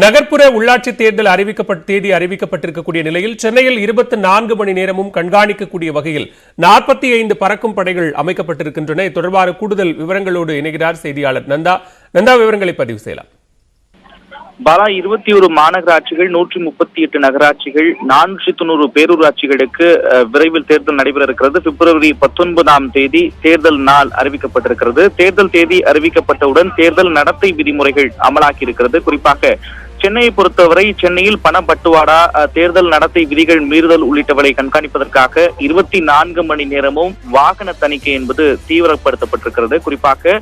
நகர்ப்புற உள்ளாட்சி தேர்தல் தேதி அறிவிக்கப்பட்டிருக்கக்கூடிய நிலையில் சென்னையில் 24 மணி நேரமும் கண்காணிக்கக்கூடிய வகையில் 45 பறக்கும் படைகள் அமைக்கப்பட்டிருக்கின்றன. தொடர்பான கூடுதல் விவரங்களோடு இணைகிறார் செய்தியாளர் நந்தா. விவரங்களை பதிவு செய்யலாம். பாலா, 21 மாநகராட்சிகள், 138 நகராட்சிகள், 490 பேரூராட்சிகளுக்கு விரைவில் தேர்தல் நடைபெற இருக்கிறது. பிப்ரவரி 19ஆம் தேதி தேர்தல் நாள் அறிவிக்கப்பட்டிருக்கிறது. தேர்தல் தேதி அறிவிக்கப்பட்டவுடன் தேர்தல் நடத்தை விதிமுறைகள் அமலாக்கி இருக்கிறது. குறிப்பாக சென்னையை பொறுத்தவரை சென்னையில் பணப்பட்டுவாடா, தேர்தல் நடத்தை விதிகள் மீறுதல் உள்ளிட்டவரை கண்காணிப்பதற்காக 24 மணி நேரமும் வாகன தணிக்கை என்பது தீவிரப்படுத்தப்பட்டிருக்கிறது. குறிப்பாக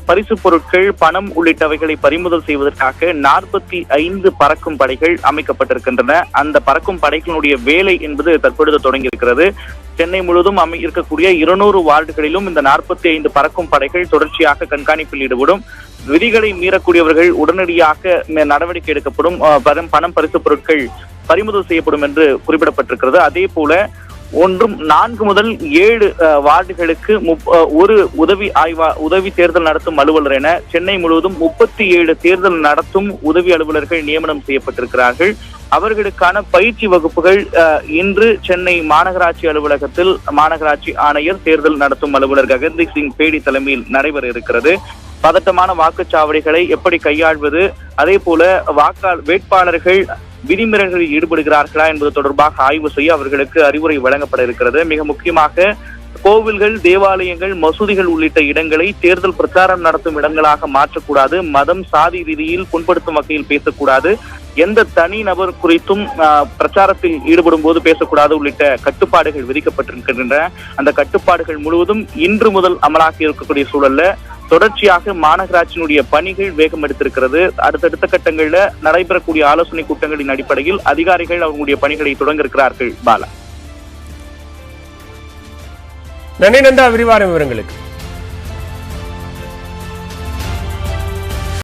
பரிசு பொருட்கள், பணம் உள்ளிட்டவைகளை பறிமுதல் செய்வதற்காக 45 பறக்கும் படைகள் அமைக்கப்பட்டிருக்கின்றன. அந்த பறக்கும் படைகளுடைய வேலை என்பது தற்பொழுது தொடங்கியிருக்கிறது. சென்னை முழுவதும் இருக்கக்கூடிய 200 வார்டுகளிலும் இந்த 45 பறக்கும் படைகள் தொடர்ச்சியாக கண்காணிப்பில் ஈடுபடும். விதிகளை மீறக்கூடியவர்கள் உடனடியாக நடவடிக்கை எடுக்கப்படும். பணம், பரிசு பொருட்கள் பறிமுதல் செய்யப்படும் என்று குறிப்பிடப்பட்டிருக்கிறது. அதே போல 4 முதல் 7 வார்டுகளுக்கு ஒரு உதவி தேர்தல் நடத்தும் அலுவலர் என சென்னை முழுவதும் 37 தேர்தல் நடத்தும் உதவி அலுவலர்கள் நியமனம் செய்யப்பட்டிருக்கிறார்கள். அவர்களுக்கான பயிற்சி வகுப்புகள் இன்று சென்னை மாநகராட்சி அலுவலகத்தில் மாநகராட்சி ஆணையர், தேர்தல் நடத்தும் அலுவலர் ககன்தீப் சிங் பேடி தலைமையில் நடைபெற இருக்கிறது. பதட்டமான வாக்குச்சாவடிகளை எப்படி கையாள்வது, அதே போல வேட்பாளர்கள் விதிமீறல்களில் ஈடுபடுகிறார்களா என்பது தொடர்பாக ஆய்வு செய்ய அவர்களுக்கு அறிவுரை வழங்கப்பட இருக்கிறது. மிக முக்கியமாக கோவில்கள், தேவாலயங்கள், மசூதிகள் உள்ளிட்ட இடங்களை தேர்தல் பிரச்சாரம் நடத்தும் இடங்களாக மாற்றக்கூடாது. மதம், சாதி ரீதியில் புண்படுத்தும் வகையில் பேசக்கூடாது. எந்த தனி நபர் குறித்தும் பிரச்சாரத்தில் ஈடுபடும் போது பேசக்கூடாது உள்ளிட்ட கட்டுப்பாடுகள் விதிக்கப்பட்டிருக்கின்றன. அந்த கட்டுப்பாடுகள் முழுவதும் இன்று முதல் அமலாக்கி இருக்கக்கூடிய சூழல்ல தொடர்ச்சியாக மாநகராட்சியினுடைய பணிகள் வேகம் எடுத்திருக்கிறது. அடுத்தடுத்த கட்டங்களில் நடைபெறக்கூடிய ஆலோசனை கூட்டங்களின் அடிப்படையில் அதிகாரிகள் அவர்களுடைய பணிகளை தொடங்க இருக்கிறார்கள். பாலா, நன்றி நந்தா, விரிவான விவரங்களுக்கு.